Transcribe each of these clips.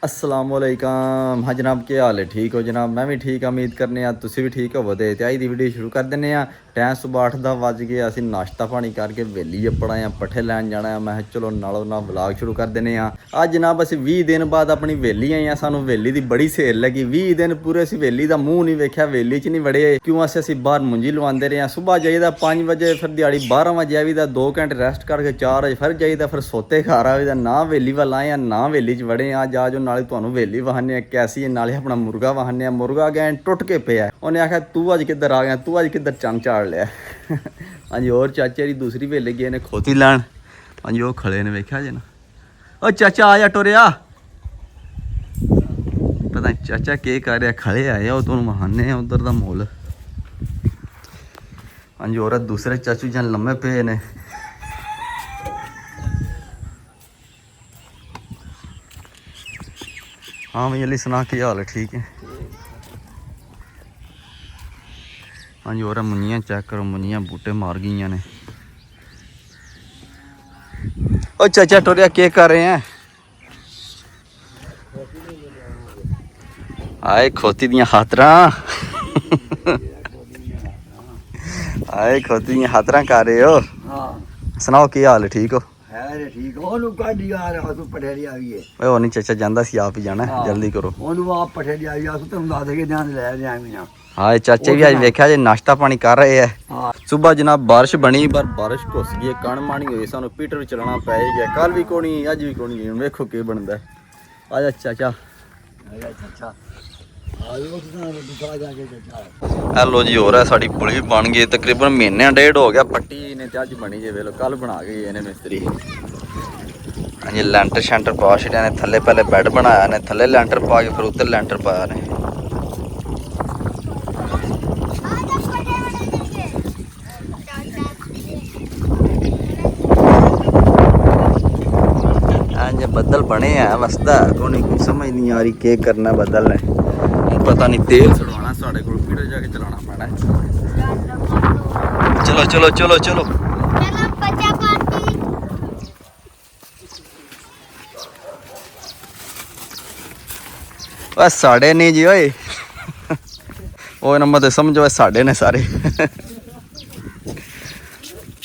अस्सलाम वालेकुम। हाँ जनाब, क्या हाल है? ठीक हो जनाब? मैं भी ठीक हाँ, उम्मीद करने तुसी भी ठीक हो। ते आज की वीडियो शुरू कर दिंने आ। टाइम सुबह 8 बज गए, असीं नाश्ता पानी करके वेली अपना आ पट्ठे लैन जाना है। मैं चलो नालों नाल व्लॉग शुरू कर दिंने आ। अज जनाब असीं 20 दिन बाद अपनी वेली आए हैं। सानू वेली की बड़ी सेल लगी। 20 दिन पूरे असीं वेली का मूँह नहीं वेख्या, वेली च नहीं वड़े। क्यों असीं बाहर मुंजी लवांदे रहे। सुबह जाइदा 5 बजे, फिर दिहाड़ी 12 बजे आवीदा, 2 घंटे रेस्ट करके 4 बजे फिर जाइदा, फिर सोते घर आवीदा। ना वेली वाल आए ना वेली च वड़े आ। जा जो नाले तुहानू वेली वहाने कैसी है, नाले अपना मुर्गा वहाने। मुर्गा गैन टुट के पिया। उन्हें आख्या तू अज किधर आ गया, तू अज किधर चंद चाड़ लिया। हाँ जी, और चाचे की दूसरी वेली गए ने खोती लैन। हाँ जी, वो खड़े ने वेख्या जे ना। ओ चाचा आ जा टुरिया। पता नहीं चाचा के कर रहा, खड़े आए वो तुम वहाने उधर का मोल। हाँ जी, और दूसरे चाचू जन लम्बे पे ने। हाँ भैया अली सुना की हाल है? ठीक है। हाँ जी, और मुंजियाँ चेक करो, मुंजियाँ बूटे मार गई ने। ओ चाचा टोरिया के कर रहे हैं? आए खोती दियां खातरां। आए खोती दियां खातरां कर रहे हो? हाँ सुनाओ की हाल है? ठीक हो? है ठीक ਉਹਨੂੰ ਕੱਢ ਯਾਰ ਆਸੂ ਪਠੇਰੀ ਆਈ ਏ। ਓਏ ਉਹ ਨਹੀਂ ਚਾਚਾ ਜਾਂਦਾ ਸੀ, ਆਪ ਹੀ ਜਾਣਾ, ਜਲਦੀ ਕਰੋ। ਉਹਨੂੰ ਆਪ ਪਠੇਰੀ ਆਈ ਆਸੂ ਤੈਨੂੰ ਦੱਸ ਕੇ ਧਿਆਨ ਲੈ ਜਾਵੀਂ ਨਾ। हाँ चाचे भी आज वेख्या जे नाश्ता पानी कर रहे हैं। हाँ सुबह जनाब बारिश बनी, पर बारिश घुस गई, कण माणी हुई, सानू पीटर चलाना पै गया। कल भी कोनी, अज भी कोनी, हुण वेखो की बनदा है। आजा चाचा। अच्छा हेलो जी, हो रहा है साड़ी पुली बन गई, तकरीबन महीने डेढ़ हो गया पट्टी ने ते अज बनी जे। वेलो कल बना के गए ने मिस्त्री। हाँ जी, लैंटर शैंटर पा छड़िया ने। थल्ले पहले बैड बनाया ने, थल्ले लैंटर पा के फिर उत्ते लैंटर पाया ने। बदल बने हैं, वसदा कोई कोई समझ नहीं आ रही के करना बदल ने। पता नहीं तेल छड़वाना साढ़े को, पीटर जाके चलाना पैना। चलो चलो चलो चलो। बस साढ़े नहीं जी ओए। वो नंबर तो समझो साढ़े ने सारे।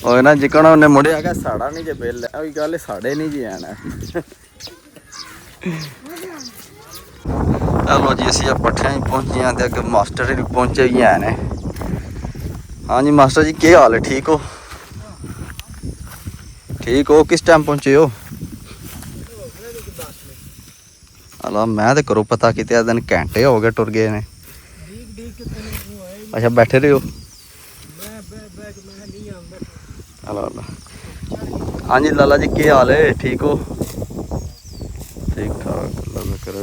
और ना जिकना उन्हें मुड़े आ गया साड़ा नहीं जे बिल है, गल साढ़े नहीं जी है ना। चलो जी, असी पट्ठे पहुंचे हैं, अगे मास्टर भी पहुंचे ही हैं ने। हाँ जी मास्टर जी, क्या हाल है? ठीक हो? ठीक हो? किस टाइम पहुंचे हो? हलो मैं तो करो पता कि दिन घंटे हो गए टुर गए ने। अच्छा बैठे रहे हो? हलो हाँ जी लाला जी, क्या हाल है? ठीक हो? ठीक ठाक अल्लाह करे।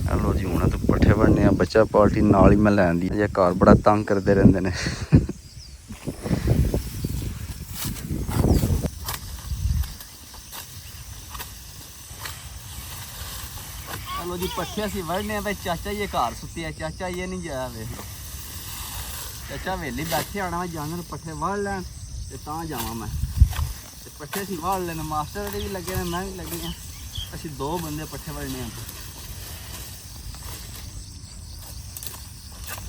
हेलो जी, हूँ तो पट्ठे बनने बच्चा पार्टी नाल ही मैं लैन दी। घर बड़ा तंग करते रहते ने। हेलो जी, पट्ठे असीं वढ़ने भाई। चाचा ये घर सुते है, चाचा ये नहीं जाया। वेख लो चाचा वेली बैठे आना, मैं जांगन पट्ठे वढ़ लैन ते तां जावां मैं। ते पट्ठे असीं वढ़ लेने, मास्टर भी लगे ने, मैं भी लगे हैं। असीं 2 बंदे पट्ठे वढ़ने हैं।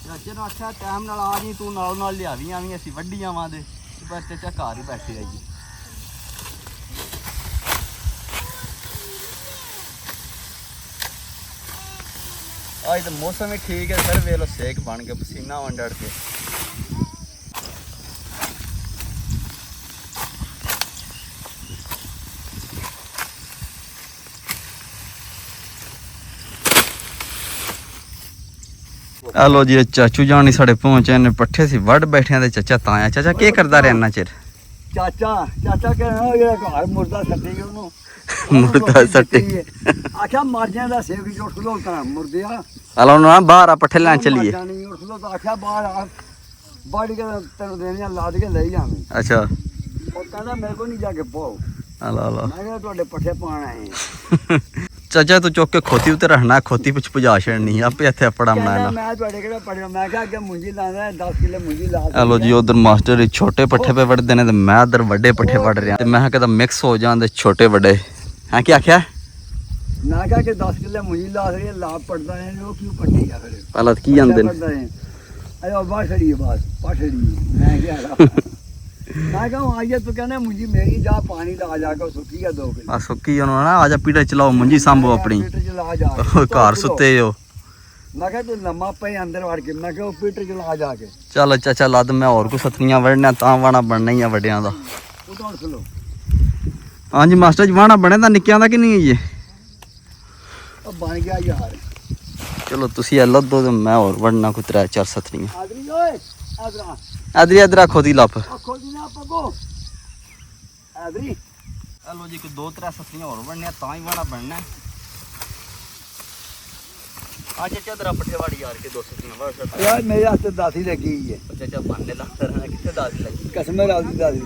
चाचे ने आख्या टाइम नाल आ जी, तू नालों नाल लियावी आवी, असीं वड्डी आवां दे। बस चाचा घर ही बैठे आई। आज तो मौसम भी ठीक है, फिर वेलो सेक बन के पसीना वंडड़ के। हेलो जी, चाचू जानी साढ़े पहुंचे ने, पट्ठे सी वड़ बैठे ते चाचा ताया। चाचा के करदा रहा इन्ना चिर? चाचा चाचा कहना ये घर मुर्दा सट्टी गया ਉਹਨੂੰ मुर्दा सट्टी आख्या मर जाएगा सेव की उठ लो ता मुर्दिया। हेलो ना बाहर आ पट्ठे लैन चलिए। नहीं उठ लो तो आख्या बाहर आ बाड़ी के तेन देनिया लाद के ले जावी। अच्छा ਉਹ ਕਹਿੰਦਾ ਮੇਰੇ ਕੋ ਨਹੀਂ ਜਾ ਕੇ ਪਾਓ। हेलो हेलो ਮੈਂ ਕਿਹਾ ਤੁਹਾਡੇ ਪੱਠੇ ਪਾਣ ਆਏ। चाचा तू चुक के खोती उत्ते रखना, खोती पिछ पुजा छड़नी, आपे इत्थे अपड़ा बनाना। मैं ਤੁਹਾਡੇ ਕਿਹੜਾ ਪੜਿਆ, ਮੈਂ ਕਿਹਾ ਅੱਗੇ ਮੁੰਜੀ ਲਾਉਂਦਾ 10 ਕਿੱਲੇ ਮੁੰਜੀ ਲਾ। हेलो जी, उधर मास्टर छोटे पट्ठे पे वढ़दे ने ते मैं इधर वड्डे पट्ठे वढ़ रहा। ते मैं कदा मिक्स हो जान ते छोटे वड्डे। हां की आख्या? ਮੈਂ ਕਿਹਾ ਕਿ 10 ਕਿੱਲੇ ਮੁੰਜੀ ਲਾ ਰਹੀ ਲਾ ਪੜਦਾ ਹੈ ਉਹ ਕਿਉਂ ਪੱਟੀ ਆ ਫਿਰ ਪਹਿਲਾਂ ਕੀ ਜਾਂਦੇ ਨੇ ਅਰੇ ਬਾਛੜੀ ਬਸ ਪਾਛੜੀ ਮੈਂ ਕਿਹਾ ਮੈਂ ਕਹਾਂ ਆਈਏ ਤੂੰ ਕਹਿੰਦਾ ਮੁੰਜੀ ਮੇਰੀ ਜਾ ਪਾਣੀ ਲਾ ਜਾ ਕੇ ਸੁੱਕੀ ਆ 2 ਕਿੱਲੇ ਆ ਸੁੱਕੀ ਉਹਨੂੰ ਨਾ ਆ ਜਾ ਪੀੜਾ ਚਲਾਓ ਮੁੰਜੀ ਸੰਭੋ ਆਪਣੀ ਪੀਟਰ ਚ ਲਾ ਜਾ ਕੇ। ਘਰ ਸੁੱਤੇ ਹੋ। ਮੈਂ ਕਿਹਾ ਤੂੰ ਲੰਮਾ ਪਈ ਅੰਦਰ ਵੜ ਕੇ ਮੈਂ ਕਿਹਾ ਉਹ ਪੀਟਰ ਚ ਲਾ ਜਾ ਕੇ ਚੱਲ ਚਾਚਾ ਲੱਦ ਮੈਂ ਹੋਰ ਕੋ ਸਤਨੀਆਂ ਵੜਨਾ ਤਾਂ ਵਾਣਾ ਬਣਨਾ ਹੀ ਆ ਵੱਡਿਆਂ ਦਾ। ਉਹ ਤਾਂ ਸੁਣੋ ਹਾਂਜੀ ਮਾਸਟਰ ਜੀ ਵਾਣਾ ਬਣੇ ਤਾਂ ਨਿੱਕਿਆਂ ਦਾ ਕਿ ਨਹੀਂ ਜੀ? ਉਹ ਬਣ ਗਿਆ ਯਾਰ ਚਲੋ ਤੁਸੀਂ ਇਹ ਲੱਦੋ ਤੇ ਮੈਂ ਹੋਰ ਵੜਨਾ ਕੋਈ 3-4 ਸਤਨੀਆਂ। ਆਦਰੀ ਓਏ ਆਦਰਾ ਇਧਰ ਇਧਰ ਆਖੋ ਦੀ ਲੱਪ ਅੱਖੋਂ ਦੀ ਨਾ ਪਗੋ ਆਦਰੀ ਚਲੋ ਜੀ ਕੋਈ 2-3 ਸਤਨੀਆਂ ਹੋਰ ਵੜਨੀਆਂ ਤਾਂ ਹੀ ਵਾਣਾ ਬਣਨਾ। ਅੱਜ ਚਾਦਰਾ ਪੱਠੇਵਾੜੀ ਯਾਰ ਕੇ 2 ਸਤਨੀਆਂ ਵੜ ਛੱਡ। ਯਾਰ ਮੇਰੇ ਹੱਥ ਦਾਤੀ ਲੱਗੀ ਹੋਈ ਹੈ ਚਾਚਾ ਬੰਨੇ ਲਾ ਕਿੱਥੇ ਦਾਦੀ ਲੱਗੀ? ਕਸਮ ਰਾਦੀ ਦਾਦੀ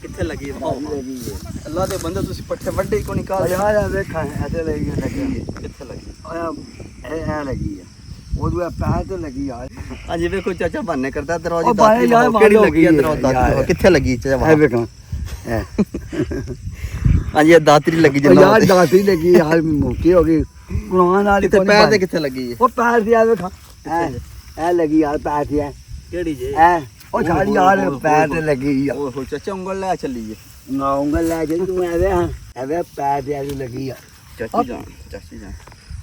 ਕਿੱਥੇ ਲੱਗੀ? ਲੱਗੀ ਹੈ ਅੱਲਾ ਦੇ ਬੰਦੇ ਤੁਸੀਂ ਪੱਠੇ ਵੱਡੇ ਕੋ ਨਿਕਾਲ ਯਾਰ ਆ ਵੇਖਾਂ ਐਸੇ ਲੱਗੀ ਹੈ ਕਿੱਥੇ ਲੱਗੀ? ਇਹ ਲੱਗੀ ਹੈ ਉਹਦੇ ਪੈਰ ਤੇ ਲੱਗੀ ਯਾਰ ਹਾਂਜੀ ਵੇਖੋ ਚਾਚਾ ਬੰਨੇ ਕਰਦਾ ਦਰਵਾਜ਼ੇ ਉਹ ਬਾਹਰ ਯਾਰ ਕਿਹੜੀ ਮਾਰੋ ਲੱਗੀ ਆ ਕੀ ਦਰਵਾਜ਼ਾ ਯਾਰ। ਕਿੱਥੇ ਲੱਗੀ ਚਾਚਾ? ਇਹ ਵੇਖਾਂ ਹਾਂਜੀ ਇਹ ਦਾਤਰੀ ਲੱਗੀ ਉਹ ਜਨਾ ਯਾਰ ਦਾਤੀ ਲੱਗੀ ਯਾਰ ਮੋਟੀ ਹੋ ਗਈ ਕੁਰਾਨ ਵਾਲੀ ਕਿੱਥੇ ਪੈਰ ਤੇ ਕਿੱਥੇ ਲੱਗੀ ਹੈ? ਉਹ ਪੈਰ ਤੇ ਆ ਵੇਖਾਂ ਇਹ ਲੱਗੀ ਯਾਰ ਪੈਰ ਤੇ ਹੈ ਕਿਹੜੀ ਜੇ? ਉਹ ਛਾੜੀ ਯਾਰ ਪੈਰ ਤੇ ਲੱਗੀ ਆ ਓਹੋ ਚਾਚਾ ਉਂਗਲ ਲੈ ਚੱਲੀ ਏ। ਨਾ ਉਂਗਲ ਲੈ ਜੇ ਤੂੰ ਐਵੇਂ ਪੈਰ ਤੇ ਐਵੇਂ ਲੱਗੀ ਆ ਚਾਚੀ ਜਾਨ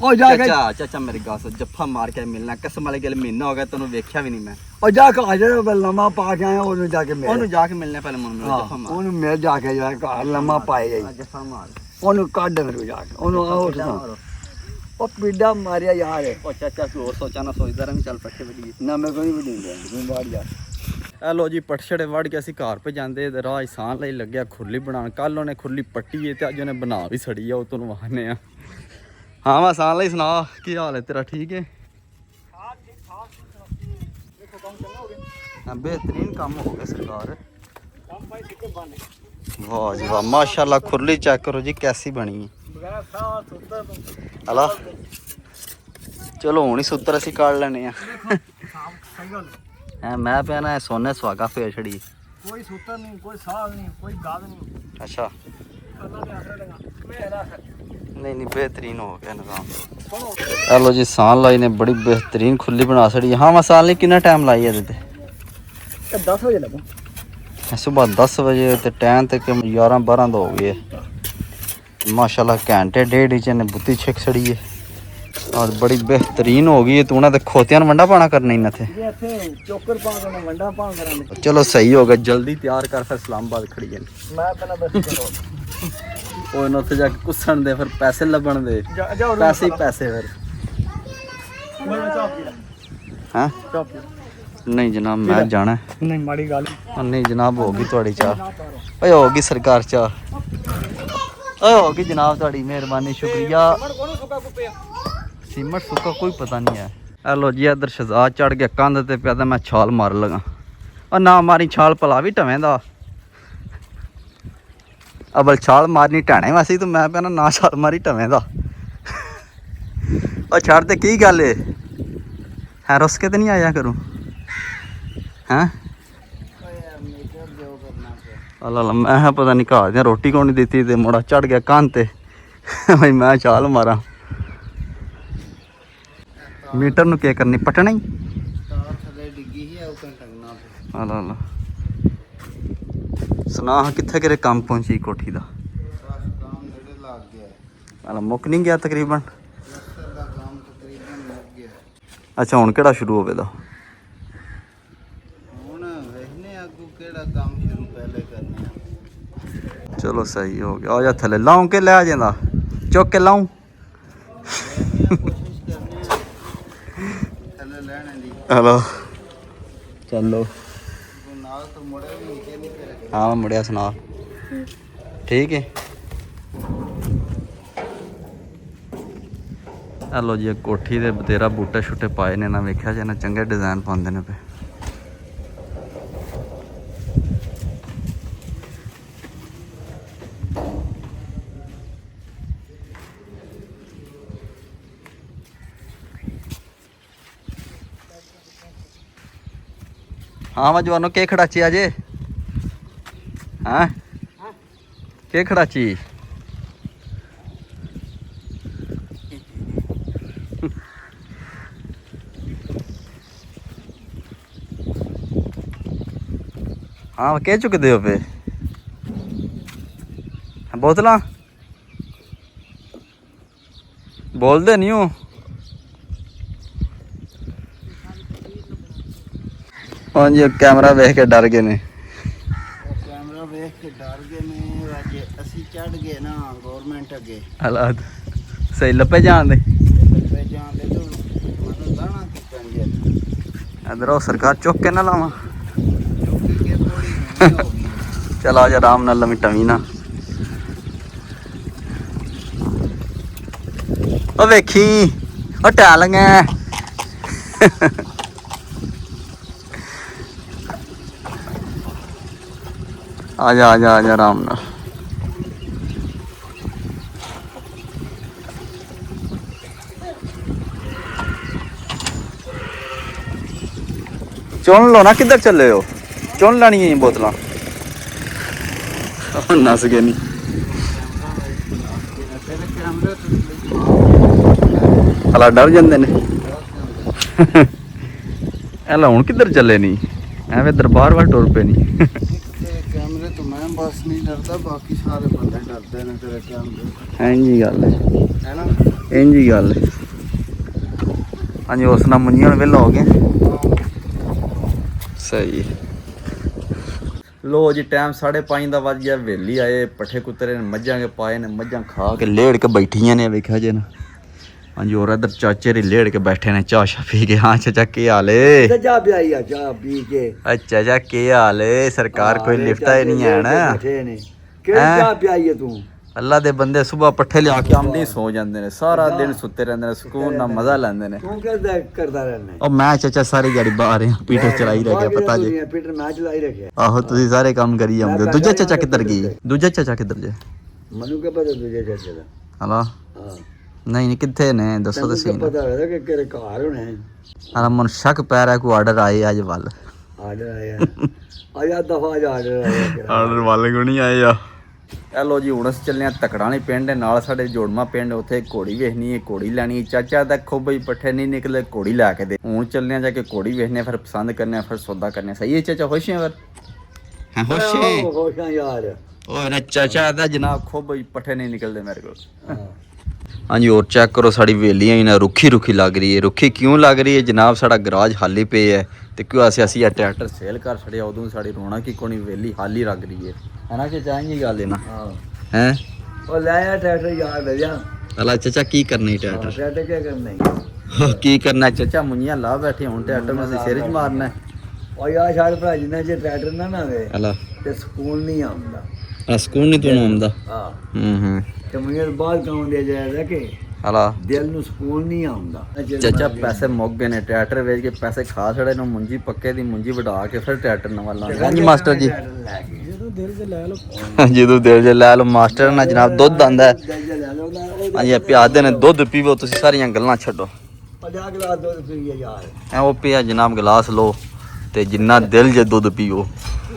ਉਹ ਜਾ ਕੇ ਚਾਚਾ ਮੇਰੀ ਗੱਲ ਸੁਣ ਜੱਫਾ ਮਾਰ ਕੇ ਮਿਲਣਾ ਕਸਮ ਵਾਲੇ ਗੱਲ ਮਹੀਨਾ ਹੋ ਗਿਆ ਤੈਨੂੰ ਵੇਖਿਆ ਵੀ ਨਹੀਂ ਮੈਂ। ਉਹ ਜਾ ਕੇ ਹਾਜ਼ਰ ਲੰਮਾ ਪਾ ਕੇ ਆਇਆ ਉਹਨੂੰ ਜਾ ਕੇ ਮਿਲ ਉਹਨੂੰ ਜਾ ਕੇ ਮਿਲਣਾ ਪਹਿਲੇ ਮੈਨੂੰ ਜੱਫਾ ਮਾਰ। ਉਹਨੂੰ ਮਿਲ ਜਾ ਕੇ ਜਾ ਘਰ ਲੰਮਾ ਪਾਏ ਜਾਈ ਜੱਫਾ ਮਾਰ ਉਹਨੂੰ ਕੱਢ ਫਿਰ ਜਾ ਕੇ ਉਹਨੂੰ ਆਹ ਉੱਠਦਾ ਉਹ ਪੀੜਾ ਮਾਰਿਆ ਯਾਰ ਉਹ ਚਾਚਾ ਤੂੰ ਹੋਰ ਸੋਚਾਂ ਨਾ ਸੋਚਦਾ ਰਹਿ ਚੱਲ ਪੱਠੇ ਵੱਢੀਏ। ਨਾ ਮੈਂ ਕੋਈ ਵੀ ਨਹੀਂ ਤੂੰ ਬਾਹਰ ਜਾ ਇਹ ਲੋ ਜੀ ਪਟਛੜੇ ਵੜ ਕੇ ਅਸੀਂ ਘਰ ਪੇ ਜਾਂਦੇ ਤੇ ਰਾਹ ਸਾਨ ਲਈ ਲੱਗਿਆ ਖੁਰਲੀ ਬਣਾਉਣ। ਕੱਲ ਉਹਨੇ ਖੁਰਲੀ ਪੱਟੀ ਏ ਤੇ ਅੱਜ ਉਹਨੇ ਬਣਾ ਵੀ ਛੜੀ ਆ ਉਹ ਤੁਹਾਨੂੰ ਵਾਹਨੇ ਆ। ਹਾਂ ਵਾ ਸਾਨ ਲਈ ਸੁਣਾ ਕੀ ਹਾਲ ਹੈ ਤੇਰਾ? ਠੀਕ ਹੈ ਹਾਂ ਬਿਹਤਰੀਨ ਕੰਮ ਹੋ ਗਿਆ ਸਰਕਾਰ। ਵਾਹ ਜੀ ਵਾਹ ਮਾਸ਼ਾਅੱਲਾ ਖੁਰਲੀ ਚੈੱਕ ਕਰੋ ਜੀ ਕੈਸੀ ਬਣੀ ਹੈ। ਹਲਾ ਚਲੋ ਹੁਣ ਹੀ ਸੁੱਤਰ ਅਸੀਂ ਕੱਢ ਲੈਣੇ ਆ। ਮੈਂ ਪਿਆ ਨਾ ਸੋਨੇ ਸੁਹਾਗਾ ਫੇਰ ਛੜੀ ਕੋਈ ਸੁੱਤਰ ਨਹੀਂ ਕੋਈ ਸਾਹ ਨਹੀਂ ਕੋਈ ਗਾਦ ਨਹੀਂ ਅੱਛਾ ਨਹੀਂ ਬਿਹਤਰੀਨ ਹੋ ਗਿਆ ਨਿਜ਼ਾਮ। ਚਲੋ ਜੀ ਸਾਨ ਲਾਈ ਨੇ ਬੜੀ ਬਿਹਤਰੀਨ ਖੁੱਲੀ ਬਣਾ ਛੜੀ। ਹਾਂ ਮਸਾਲ ਨੇ ਕਿੰਨਾ ਟਾਈਮ ਲਾਈ ਇਹਦੇ ਤੇ? 10 ਵਜੇ ਲੱਗੋ ਸੁਬਾਹ 10 ਵਜੇ ਤੇ ਟਾਈਮ ਤੇ 11-12 ਦਾ ਹੋ ਗਏ ਮਾਸ਼ਾਅੱਲਾ। ਘੰਟੇ ਡੇਢ ਚ ਨੇ ਬੁੱਤੀ ਛਿਕ ਛੜੀ ਹੈ ਔਰ ਬੜੀ ਬਿਹਤਰੀਨ ਹੋ ਗਈ। ਤੂੰ ਨਾ ਤੇ ਖੋਤਿਆਂ ਨੂੰ ਵੰਡਾ ਪਾਣਾ ਕਰਨਾ ਇਹਨਾਂ ਤੇ ਇੱਥੇ ਚੋਕਰ ਪਾ ਕੇ ਵੰਡਾ ਪਾ ਕਰਾਂਗੇ। ਚਲੋ ਸਹੀ ਹੋ ਗਿਆ ਜਲਦੀ ਤਿਆਰ ਕਰ ਫਿਰ ਇਸਲਾਮਾਬਾਦ ਖੜੀ ਜਾਣੀ। ਮੈਂ ਪਹਿਲਾਂ ਬਸ ਕਰੋ ਉਹ ਇਹਨਾਂ ਉੱਥੇ ਜਾ ਕੇ ਕੁੱਸਣ ਦੇ ਫਿਰ ਪੈਸੇ ਲੱਭਣ ਦੇ ਪੈਸੇ ਹੀ ਪੈਸੇ ਫਿਰ ਹਾਂ। ਨਹੀਂ ਜਨਾਬ ਮੈਂ ਜਾਣਾ ਨਹੀਂ ਮਾੜੀ ਗੱਲ ਨਹੀਂ ਜਨਾਬ ਹੋ ਗਈ ਤੁਹਾਡੀ ਚਾਹ ਓਏ ਹੋ ਗਈ ਸਰਕਾਰ ਚਾਹ ਓਏ ਹੋ ਗਈ ਜਨਾਬ ਤੁਹਾਡੀ ਮਿਹਰਬਾਨੀ ਸ਼ੁਕਰੀਆ। ਸੀਮਟ ਸੁੱਕਾ ਕੋਈ ਪਤਾ ਨਹੀਂ ਹੈ। ਇਹ ਲੋ ਜੀ ਇਧਰ ਸ਼ਹਜ਼ਾਦ ਚੜ ਗਿਆ ਕੰਧ ਤੇ ਪਿਆ ਤਾਂ ਮੈਂ ਛਾਲ ਮਾਰ ਲਗਾ। ਉਹ ਨਾ ਮਾਰੀ ਛਾਲ ਭਲਾ ਵੀ ਟਵੇਂ ਦਾ ਅਬਲ ਛਾਲ ਮਾਰਨੀ ਢਾਣੇ ਵਾਸੀ ਤੂੰ ਮੈਂ ਪਿਆ ਨਾ ਛਾਲ ਮਾਰੀ ਟਵੇਂ ਦਾ। ਉਹ ਛੱਡ ਤੇ ਕੀ ਗੱਲ ਏ ਹੈ ਰੁੱਸ ਕੇ ਤੇ ਨਹੀਂ ਆਇਆ ਕਰੂੰ ਹੈਂ? ਅੱਲਾ ਮੈਂ ਪਤਾ ਨਹੀਂ ਘਰ ਦੀਆਂ ਰੋਟੀ ਕੌਣ ਨਹੀਂ ਦਿੱਤੀ ਤੇ ਮੁੰਡਾ ਚੜ ਗਿਆ ਕੰਨ ਤੇ ਬਈ ਮੈਂ ਛਾਲ ਮਾਰਾਂ। ਮੀਟਰ ਨੂੰ ਕੀ ਕਰਨੀ ਪਟਣਾ ਹੀ ਅੱਲਾ ਸੁਣਾ ਕਿੱਥੇ ਕਿਰੇ ਕੰਮ ਪਹੁੰਚੀ ਕੋਠੀ ਦਾ? ਅੱਲਾ ਮੁੱਕ ਨਹੀਂ ਗਿਆ ਤਕਰੀਬਨ? ਅੱਛਾ ਹੁਣ ਕਿਹੜਾ ਸ਼ੁਰੂ ਹੋਵੇਗਾ? ਚਲੋ ਸਹੀ ਹੋ ਗਿਆ। ਆ ਜਾ ਥੱਲੇ ਲਾਉਂ ਕੇ ਲੈ ਜਾਂਦਾ ਚੁੱਕ ਕੇ ਲਾਉਂ ਹਲੋ ਚਲੋ ਹਾਂ ਮੁੜਿਆ ਸੁਣਾ ਠੀਕ ਹੈ। ਹਲੋ ਜੀ ਕੋਠੀ ਦੇ ਬਤੇਰਾ ਬੂਟੇ ਛੁੱਟੇ ਪਾਏ ਨੇ ਨਾ ਵੇਖਿਆ ਜੇ ਨਾ ਚੰਗੇ ਡਿਜ਼ਾਈਨ ਪਾਉਂਦੇ ਨੇ ਪਏ। हाँ मैं जवानों के खड़ाची आज हाँ के खड़ाची ਹਾਂ ਕਹਿ ਚੁੱਕਦੇ ਹੋ ਪਏ ਬੋਤਲਾਂ ਬੋਲਦੇ ਨਹੀਂ ਹੋ ਹਾਂਜੀ ਕੈਮਰਾ ਵੇਖ ਕੇ ਡਰ ਗਏ ਨੇ ਕੈਮਰਾ ਵੇਖ ਕੇ ਡਰ ਗਏ ਨੇ ਅੱਜ ਅਸੀਂ ਚੜ ਗਏ ਨਾ ਗਵਰਨਮੈਂਟ ਅੱਗੇ ਹਾਲਾਤ ਸਹੀ ਲੱਪੇ ਜਾਂਦੇ ਲੱਪੇ ਜਾਂਦੇ ਤੋਂ ਮਤਲਬ ਦਾਣਾ ਕੀ ਕਰਾਂਗੇ ਇਧਰੋਂ ਸਰਕਾਰ ਚੁੱਕ ਕੇ ਨਾ ਲਾਵਾਂ ਕਿ ਥੋੜੀ ਹੋ ਗਈ ਚਲ ਆ ਜਾ ਆਰਾਮ ਨਾਲ ਲੰਮੀ ਟਵੀ ਨਾ ਉਹ ਵੇਖੀ ਉਹ ਟਾਲ ਗਿਆ ਆ ਜਾ ਆਰਾਮ ਨਾਲ ਚੁਣ ਲਓ ਨਾ ਕਿੱਧਰ ਚੱਲੇ ਹੋ ਚੁਣ ਲੈਣੀ ਹੈ ਬੋਤਲਾਂ ਨਸ ਗਏ ਨਹੀਂ ਤੇਰੇ ਕੈਮਰੇ ਤੋਂ ਹਲਾ ਡਰ ਜਾਂਦੇ ਨੇ ਇਹ ਲਾ ਹੁਣ ਕਿੱਧਰ ਚੱਲੇ ਨਹੀਂ ਐਵੇਂ ਦਰਬਾਰ ਵੱਲ ਟੁਰ ਪਏ ਨਹੀਂ ਤੇਰੇ ਕੈਮਰੇ ਤੋਂ ਮੈਂ ਬਸ ਨਹੀਂ ਡਰਦਾ ਬਾਕੀ ਸਾਰੇ ਬੰਦੇ ਡਰਦੇ ਨੇ ਤੇਰੇ ਕੈਮਰੇ ਤੋਂ ਇੰਜੀ ਗੱਲ ਹੈ ਹੈ ਨਾ ਇੰਜੀ ਗੱਲ ਹੈ ਹਾਂਜੀ ਉਸ ਨਾਲ ਮੁੰਨੀਆਂ ਵੇਲਾ ਹੋ ਗਏ ਸਹੀ ਲੋ ਜੀ ਟਾਈਮ 5:30 ਦਾ ਵੱਜ ਗਿਆ ਵੇਲੀ ਆਏ ਪੱਠੇ ਕੁੱਤਰੇ ਨੇ ਮੱਝਾਂ ਕੇ ਪਾਏ ਨੇ ਮੱਝਾਂ ਖਾ ਕੇ ਲੇੜ ਕੇ ਬੈਠੀਆਂ ਨੇ ਵੇਖਿਆ ਜੇ ਨਾ ਹਾਂਜੀ ਹੋਰ ਇਧਰ ਚਾਚੇ ਰੀ ਲੇੜ ਕੇ ਬੈਠੇ ਨੇ ਚਾਹ ਸ਼ਾ ਪੀ ਕੇ ਹਾਂ ਚਾਚਾ ਕੀ ਹਾਲ ਏ ਤੇ ਚਾਹ ਪਿਆਈ ਆ ਚਾਹ ਪੀ ਕੇ ਅੱਛਾ ਚਾਚਾ ਕੀ ਹਾਲ ਏ ਸਰਕਾਰ ਕੋਈ ਲਿਫਟਾ ਹੀ ਨਹੀਂ ਹੈ ਨਾ ਬੈਠੇ ਨੇ ਕਿਹੜੀ ਚਾਹ ਪਿਆਈ ਹੈ ਤੂੰ ਅੱਲਾ ਦੇ ਬੰਦੇ ਸਵੇਰ ਪੱਠੇ ਲਿਆ ਕੇ ਆਮਦੀ ਸੋ ਜਾਂਦੇ ਨੇ ਸਾਰਾ ਦਿਨ ਸੁੱਤੇ ਰਹਿੰਦੇ ਨੇ ਸਕੂਨ ਨਾਲ ਮਜ਼ਾ ਲੈਂਦੇ ਨੇ ਤੂੰ ਕਰਦਾ ਰਹਿਣਾ ਉਹ ਮੈਂ ਚਾਚਾ ਸਾਰੀ ਦਿਹਾੜੀ ਬਾਹਰ ਆ ਪੀਠੇ ਚਲਾਈ ਰਹਿ ਗਿਆ ਪਤਾ ਜੀ ਪੀਟਰ ਮੈਂ ਚਲਾਈ ਰੱਖਿਆ ਆਹੋ ਤੁਸੀਂ ਸਾਰੇ ਕੰਮ ਕਰੀ ਜਾਂਦੇ ਹੋ ਦੂਜਾ ਚਾਚਾ ਕਿੱਧਰ ਗਈ ਦੂਜਾ ਚਾਚਾ ਕਿੱਧਰ ਜੇ ਮੈਨੂੰ ਕੀ ਪਤਾ ਦੂਜੇ ਚਾਚੇ ਦਾ ਹਲਾ ਹਾਂ ਨਹੀਂ ਕਿੱਥੇ ਨੇ ਦੱਸੋ ਤਾਂ ਸਹੀ ਪਤਾ ਹੋਇਆ ਕਿ ਕਿਹੜੇ ਘਰ ਹੋਣੇ ਹਲਾ ਮਨ ਸ਼ੱਕ ਪੈ ਰਿਹਾ ਕੋਈ ਆਰਡਰ ਆਏ ਅੱਜ ਵੱਲ ਆਰਡਰ ਆਇਆ ਆਇਆ ਦਫਾ ਜਾ ਆਰਡਰ ਆਇਆ ਆਰਡਰ ਵਾਲੇ ਕੋ ਨਹੀਂ ਆਏ ਆ ਇਹ ਲੋ ਜੀ ਹੁਣ ਅਸੀਂ ਚੱਲੇ ਆ ਤਕੜਾਣੀ ਪਿੰਡ ਦੇ ਨਾਲ ਸਾਡੇ ਜੋੜਮਾ ਪਿੰਡ ਉੱਥੇ ਘੋੜੀ ਵੇਖਣੀ ਹੈ ਘੋੜੀ ਲੈਣੀ ਹੈ ਚਾਚਾ ਦੇਖੋ ਬਈ ਪੱਠੇ ਨਹੀਂ ਨਿਕਲੇ ਘੋੜੀ ਲੈ ਕੇ ਦੇ ਹੁਣ ਚੱਲੇ ਆ ਜਾ ਕੇ ਘੋੜੀ ਵੇਖਣੇ ਫਿਰ ਪਸੰਦ ਕਰਨੇ ਫਿਰ ਸੌਦਾ ਕਰਨੇ ਸਹੀ ਹੈ ਚਾਚਾ ਖੁਸ਼ ਹੈ ਫਿਰ ਹਾਂ ਖੁਸ਼ ਹੈ ਹੋਸ਼ਾਂ ਯਾਰ ਓਏ ਨਾ ਚਾਚਾ ਦਾ ਜਨਾਬ ਖੋ ਬਈ ਪੱਠੇ ਨਹੀਂ ਨਿਕਲਦੇ ਮੇਰੇ ਕੋਲ ਹਾਂਜੀ ਹੋਰ ਚੈੱਕ ਕਰੋ ਸਾਡੀ ਵੇਲੀਆਂ ਹੀ ਨਾ ਰੁੱਖੀ ਲੱਗ ਰਹੀ ਹੈ ਰੁੱਖੀ ਕਿਉਂ ਲੱਗ ਰਹੀ ਹੈ ਜਨਾਬ ਸਾਡਾ ਗਰਾਜ ਖਾਲੀ ਪਿਆ ਹੈ ਤੇ ਕਿਉਂ ਅਸੀਂ ਇਹ ਟਰੈਕਟਰ ਸੇਲ ਕਰ ਛੜਿਆ ਉਦੋਂ ਸਾਡੀ ਰੋਣਾ ਕੀ ਕੋਣੀ ਵੇਲੀ ਖਾਲੀ ਲੱਗ ਰਹੀ ਹੈ ਹਨਾ ਕਿ ਚਾਹੀਏ ਗੱਲ ਹੈ ਨਾ ਹਾਂ ਹੈ ਉਹ ਲੈ ਆ ਟਰੈਕਟਰ ਯਾਰ ਲੈ ਜਾ ਅਲਾ ਚਾਚਾ ਕੀ ਕਰਨਾ ਟਰੈਕਟਰ ਟਰੈਕਟਰ ਕੀ ਕਰਨਾ ਕੀ ਕਰਨਾ ਚਾਚਾ ਮੁੰਨੀਆਂ ਲਾ ਬੈਠੇ ਹੁਣ ਟਰੈਕਟਰ ਨੂੰ ਅਸੀਂ ਸਿਰ 'ਚ ਮਾਰਨਾ ਉਹ ਯਾਰ ਛਾੜ ਭਰਾ ਜਿੰਨਾ ਜੇ ਟਰੈਕਟਰ ਨਾ ਆਵੇ ਅਲਾ ਤੇ ਸਕੂਨ ਨਹੀਂ ਆਉਂਦਾ ਆ ਸਕੂਨ ਨਹੀਂ ਤੁਹਾਨੂੰ ਆਉਂਦਾ ਹਾਂ ਹੂੰ ਤੇ ਮੈਨੂੰ ਬਾਅਦ ਕੰਮ ਦੇ ਜਾਇਆ ਕਿ ਅਲਾ ਦਿਲ ਨੂੰ ਸਕੂਨ ਨਹੀਂ ਆਉਂਦਾ ਚਾਚਾ ਪੈਸੇ ਮੁੱਕ ਗਏ ਨੇ ਟਰੈਕਟਰ ਵੇਚ ਕੇ ਪੈਸੇ ਖਾ ਛੜੇ ਨੂੰ ਮੁੰਜੀ ਪੱਕੇ ਦੀ ਮੁੰਜੀ ਵਢਾ ਕੇ ਫਿਰ ਟਰੈਕਟਰ ਨਵਾਂ ਲਾਂਗੇ ਹਾਂਜੀ ਮਾਸਟਰ ਜੀ ਜਦੋਂ ਦਿਲ ਤੇ ਲੈ ਲਓ ਜਦੋਂ ਦਿਲ ਜੇ ਲੈ ਲਓ ਮਾਸਟਰ ਨਾ ਜਨਾਬ ਦੁੱਧ ਆਂਦਾ ਹੈ ਹਾਂਜੀ ਪਿਆਦੇ ਨੇ ਦੁੱਧ ਪੀਵੋ ਤੁਸੀਂ ਸਾਰੀਆਂ ਗੱਲਾਂ ਛੱਡੋ 50 ਗਲਾਸ ਦੁੱਧ ਪੀਏ ਯਾਰ ਐ ਉਹ ਪਿਆ ਜਨਾਬ ਗਲਾਸ ਲਓ ਤੇ ਜਿੰਨਾ ਦਿਲ ਜੇ ਦੁੱਧ ਪੀਵੋ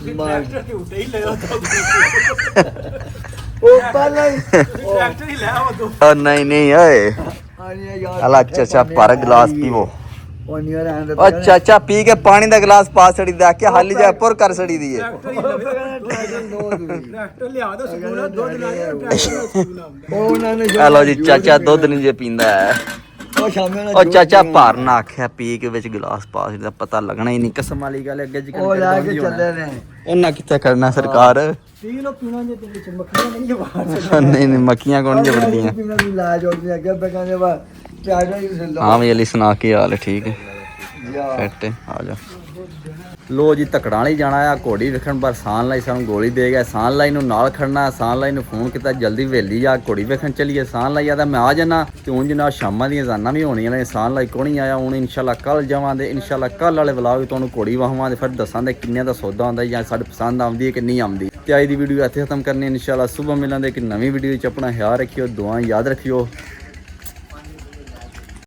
ਟਰੈਕਟਰ ਝੂਟੇ ਹੀ ਲਿਆ ਉਹ ਪਹਿਲਾਂ ਹੀ ਟਰੈਕਟਰ ਹੀ ਲੈ ਆਓ ਦੋ ਉਹ ਨਹੀਂ ਓਏ ਅਲਾ ਚਾਚਾ ਪਰ ਗਲਾਸ ਪੀਵੋ ਉਹ ਨੀਰ ਆਂਦੇ ਉਹ ਚਾਚਾ ਪੀ ਕੇ ਪਾਣੀ ਦਾ ਗਲਾਸ ਪਾ ਛੜੀ ਦਾ ਕਿ ਹਾਲੀ ਜਾ ਪੁਰ ਕਰ ਛੜੀ ਦੀ ਹੈ ਟਰੈਕਟਰ ਲਿਆ ਦੋ ਸਕੂਲ ਦੁੱਧ ਲਾਇਆ ਟਰੈਕਟਰ ਸਕੂਲ ਆਉਂਦਾ ਉਹ ਉਹਨਾਂ ਨੇ ਆ ਲਓ ਜੀ ਚਾਚਾ ਦੁੱਧ ਨਹੀਂ ਜੇ ਪੀਂਦਾ ਹੈ ਉਹ ਸ਼ਾਮੇ ਨਾਲ ਉਹ ਚਾਚਾ ਭਾਰ ਨਾ ਆਖਿਆ ਪੀ ਕੇ ਵਿੱਚ ਗਲਾਸ ਪਾ ਛੜੀ ਦਾ ਪਤਾ ਲੱਗਣਾ ਹੀ ਨਹੀਂ ਕਸਮ ਵਾਲੀ ਗੱਲ ਅੱਗੇ ਜਿਕਰ ਉਹ ਲੈ ਕੇ ਚੱਲੇ ਨੇ ਉਹਨਾਂ ਕਿੱਥੇ ਕਰਨਾ ਸਰਕਾਰ ਪੀ ਲੋ ਪੀਣਾ ਜੇ ਤੇ ਵਿੱਚ ਮੱਖੀਆਂ ਨਹੀਂ ਜਵਾਰ ਨਹੀਂ ਮੱਖੀਆਂ ਕੌਣ ਜਵੜਦੀਆਂ ਪੀਣਾ ਵੀ ਲਾ ਜੋੜਦੀਆਂ ਅੱਗੇ ਬਕਾਂਦੇ ਵਾ ਟਰੈਕਟਰ ਹੀ ਸੇ ਹਾਂ ਵੀ ਅਲੀ ਸੁਣਾ ਕੀ ਹਾਲ ਹੈ ਠੀਕ ਹੈ ਯਾ ਫਿੱਟ ਹੈ ਆ ਜਾ ਲੋ ਜੀ ਤਕੜਾਂ ਲਈ ਜਾਣਾ ਆ ਘੋੜੀ ਵੇਖਣ ਪਰ ਸਾਨ ਲਈ ਸਾਨੂੰ ਗੋਲੀ ਦੇ ਗਿਆ ਸਾਨ ਲਈ ਨੂੰ ਨਾਲ ਖੜਨਾ ਸਾਨ ਲਈ ਨੂੰ ਫੋਨ ਕੀਤਾ ਜਲਦੀ ਵੇਲੀ ਜਾ ਘੋੜੀ ਵੇਖਣ ਚੱਲੀਏ ਸਾਨ ਲਈ ਆਦਾ ਮੈਂ ਆ ਜਾਣਾ ਤੇ ਉਂਝ ਨਾਲ ਸ਼ਾਮਾਂ ਦੀਆਂ ਜ਼ਾਨਾਂ ਵੀ ਹੋਣੀਆਂ ਨੇ ਸਾਨ ਲਈ ਕੋਣੀ ਆਇਆ ਹੁਣ ਇਨਸ਼ਾਅੱਲਾ ਕੱਲ ਜਾਵਾਂਗੇ ਇਨਸ਼ਾਅੱਲਾ ਕੱਲ ਵਾਲੇ ਵਲਾਗ ਤੁਹਾਨੂੰ ਘੋੜੀ ਵਾਹਵਾਂ ਦੇ ਫਿਰ ਦੱਸਾਂਗੇ ਕਿੰਨੇ ਦਾ ਸੌਦਾ ਹੁੰਦਾ ਜਾਂ ਸਾਡੇ ਪਸੰਦ ਆਉਂਦੀ ਹੈ ਕਿ ਨਹੀਂ ਆਉਂਦੀ ਤੇ ਅੱਜ ਦੀ ਵੀਡੀਓ ਇੱਥੇ ਖਤਮ ਕਰਨੀ ਇਨਸ਼ਾਅੱਲਾ ਸਵੇਰ ਮਿਲਾਂਗੇ ਇੱਕ ਨਵੀਂ ਵੀਡੀਓ ਵਿੱਚ ਆਪਣਾ ਖਿਆਲ ਰੱਖਿਓ ਦੁਆ ਯਾਦ ਰੱਖਿਓ